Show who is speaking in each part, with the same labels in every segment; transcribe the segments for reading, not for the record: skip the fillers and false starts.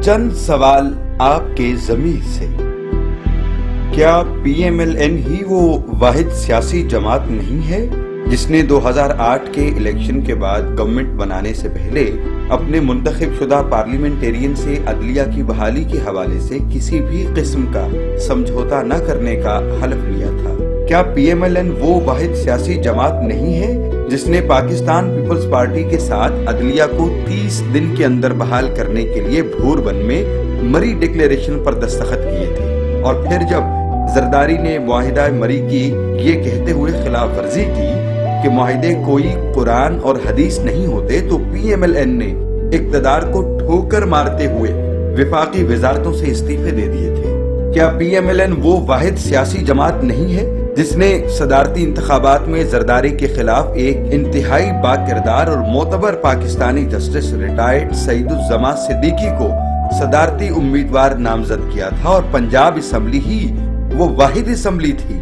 Speaker 1: चंद सवाल आपके ज़मीर से। क्या PMLN ही वो वाहिद सियासी जमात नहीं है जिसने 2008 के इलेक्शन के बाद गवर्नमेंट बनाने से पहले अपने मुंतखब शुदा पार्लियामेंटेरियन से अदलिया की बहाली के हवाले से किसी भी किस्म का समझौता न करने का हलफ लिया था? क्या PMLN वो वाहिद सियासी जमात नहीं है जिसने पाकिस्तान पीपल्स पार्टी के साथ अदलिया को 30 दिन के अंदर बहाल करने के लिए भोरबन में मरी डिक्लेरेशन पर दस्तखत किए थे, और फिर जब जरदारी ने मुआहिदा मरी की ये कहते हुए खिलाफ वर्जी की कि मुआहिदे कोई कुरान और हदीस नहीं होते, तो PMLN ने इक़्तिदार को ठोकर मारते हुए विफाकी वजारतों से इस्तीफे दे दिए थे? क्या PMLN वो वाहिद सियासी जमात नहीं है जिसने सदारती इंतखाबात में जरदारी के खिलाफ एक इंतहाई बाकिरदार और मोतबर पाकिस्तानी जस्टिस रिटायर्ड सईदुज़्ज़मा सिद्दीकी को सदारती उम्मीदवार नामजद किया था, और पंजाब असम्बली ही वो वाहिद असम्बली थी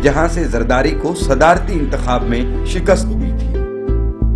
Speaker 1: जहां से जरदारी को सदारती इंतखाब में शिकस्त हुई थी?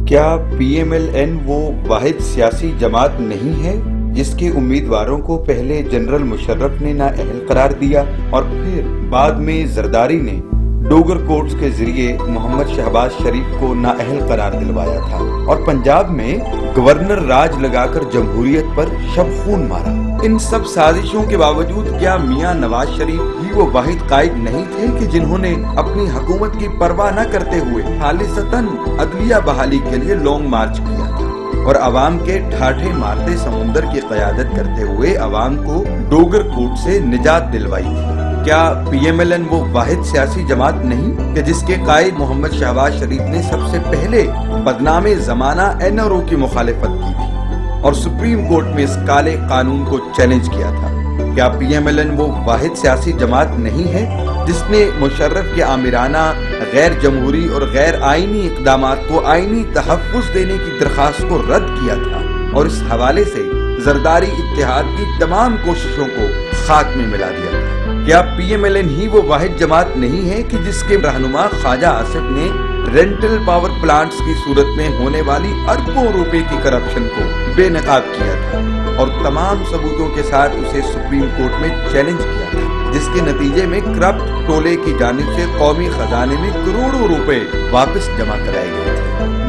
Speaker 1: क्या PMLN वो वाहिद सियासी जमात नहीं है जिसके उम्मीदवारों को पहले जनरल मुशर्रफ ने नाअहल करार दिया और फिर बाद में जरदारी ने डोगर कोर्ट्स के जरिए मोहम्मद शहबाज शरीफ को नाअहल करार दिलवाया था, और पंजाब में गवर्नर राज लगाकर जमहूरियत पर शब खून मारा? इन सब साजिशों के बावजूद क्या मियां नवाज शरीफ ही वो वाहिद कायद नहीं थे कि जिन्होंने अपनी हुकूमत की परवाह न करते हुए खालिसतन अदलिया बहाली के लिए लॉन्ग मार्च किया था और अवाम के ठाठे मारते समुंदर की क़यादत करते हुए अवाम को डोगर कोर्ट से निजात दिलवाई थी? क्या PMLN वो वाहिद सियासी जमात नहीं कि जिसके कायद मोहम्मद शहबाज शरीफ ने सबसे पहले बदनामे ज़माना NRO की मुखालिफत की थी और सुप्रीम कोर्ट में इस काले कानून को चैलेंज किया था? क्या PMLN वो वाहिद सियासी जमात नहीं है जिसने मुशर्रफ के आमिराना गैर जमहूरी और गैर आईनी इक़दामात को आईनी तहफ़्फ़ुज़ देने की दरख्वास्त को रद्द किया था और इस हवाले से जरदारी इत्तेहाद की तमाम कोशिशों को खाक में मिला दिया था? क्या PMLN ही वो वाहिद जमात नहीं है कि जिसके रहनुमा ख्वाजा आसिफ ने रेंटल पावर प्लांट्स की सूरत में होने वाली अरबों रुपए की करप्शन को बेनकाब किया था और तमाम सबूतों के साथ उसे सुप्रीम कोर्ट में चैलेंज किया था, जिसके नतीजे में करप्ट टोले की जानिब से कौमी खजाने में करोड़ों रुपए वापस जमा कराए गए थे?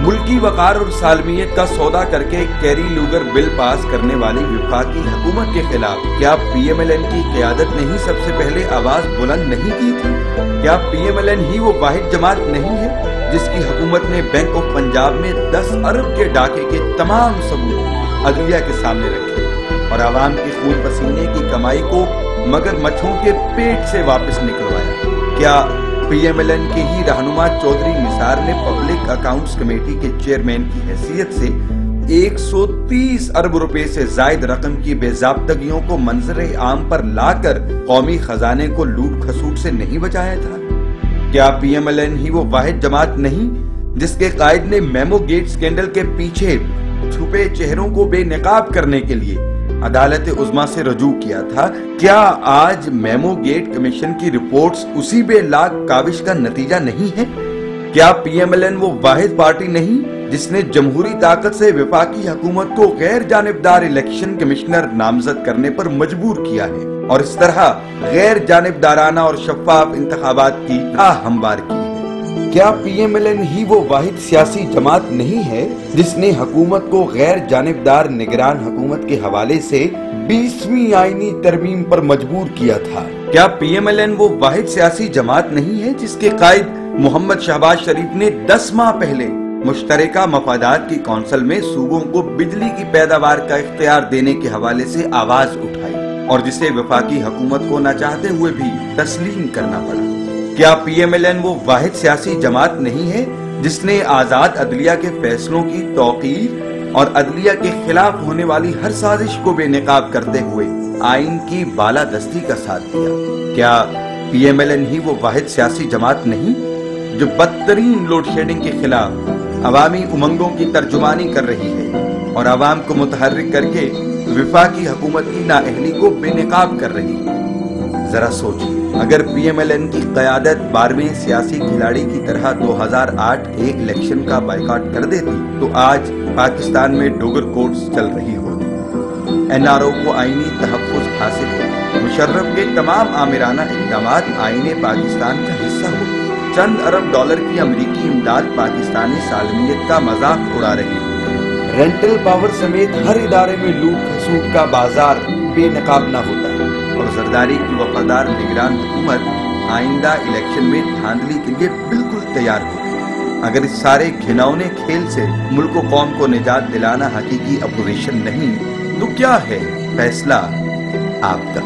Speaker 1: मुल्की वकार और सालमियत का सौदा करके कैरी लूगर बिल पास करने वाली विफाकी हुकूमत के खिलाफ क्या PMLN की क़यादत ने ही सबसे पहले आवाज बुलंद नहीं की थी? क्या PMLN ही वो वाहिद जमात नहीं है जिसकी हुकूमत ने बैंक ऑफ पंजाब में 10 अरब के डाके के तमाम सबूत अदलिया के सामने रखे और आवाम के खून पसीने की कमाई को मगरमच्छों के पेट से वापस निकलवाया? क्या PMLN के ही रहनुमा चौधरी निसार ने पब्लिक अकाउंट्स कमेटी के चेयरमैन की हैसियत से 130 अरब रुपए से जायद रकम की बेज़ाब्तगियों को मंजरे आम पर लाकर कौमी खजाने को लूट खसूट से नहीं बचाया था? क्या PMLN ही वो वाहिद जमात नहीं जिसके कायद ने मेमो गेट स्कैंडल के पीछे छुपे चेहरों को बेनकाब करने के लिए अदालत उज़्मा से रजू किया था? क्या आज मेमो गेट कमीशन की रिपोर्ट्स उसी बेलाग काविश का नतीजा नहीं है? क्या PMLN वो वाहिद पार्टी नहीं जिसने जमहूरी ताकत से विफाकी हुकूमत को गैर जानिबदार इलेक्शन कमिश्नर नामजद करने पर मजबूर किया है और इस तरह गैर जानिबदाराना और शफाफ इंतखाबात की राह हमवार की है? क्या PMLN ही वो वाहिद सियासी जमात नहीं है जिसने हुकूमत को गैर जानिबदार निगरान हुकूमत के हवाले से 20वीं आईनी तरमीम पर मजबूर किया था? क्या PMLN वो वाहिद सियासी जमात नहीं है जिसके कायद मोहम्मद शहबाज शरीफ ने 10 माह पहले मुश्तरका मफादात की कौंसिल में सूबों को बिजली की पैदावार का इख्तियार देने के हवाले से आवाज उठाई और जिसे वफाकी हुकूमत को न चाहते हुए भी तस्लीम करना पड़ा? क्या PMLN वो वाहिद सियासी जमात नहीं है जिसने आजाद अदलिया के फैसलों की तौकीर और अदलिया के खिलाफ होने वाली हर साजिश को बेनकाब करते हुए आइन की बालादस्ती का साथ दिया? क्या PMLN ही वो वाहिद सियासी जमात नहीं जो बदतरीन लोड शेडिंग के खिलाफ अवामी उमंगों की तर्जुमानी कर रही है और अवाम को मुतहर्रिक करके विफाकी हुकूमत की नाअहली को बेनकाब कर रही है? जरा सोचिए, अगर PMLN की क़यादत 12वें सियासी खिलाड़ी की तरह 2008 के इलेक्शन का बायकॉट कर देती तो आज पाकिस्तान में डोगर कोर्ट्स चल रही होती। NRO کو آئینی تحفظ حاصل ہو، مشرف کے تمام آمرانہ اقدامات آئین پاکستان کا حصہ ہو، چند ارب ڈالر کی امریکی امداد پاکستانی سالمیت کا مذاق اڑا رہی ہو، رینٹل پاور سمیت ہر ادارے میں لوٹ کھسوٹ کا بازار بے نقاب نہ ہوتا ہے، اور زرداری کی وفادار نگران حکومت آئندہ الیکشن میں دھاندلی کے لیے بالکل تیار ہو۔ اگر اس سارے گھناؤنے کھیل سے ملک و قوم کو نجات دلانا حقیقی اپوزیشن نہیں تو کیا ہے؟ فیصلہ آپ کا۔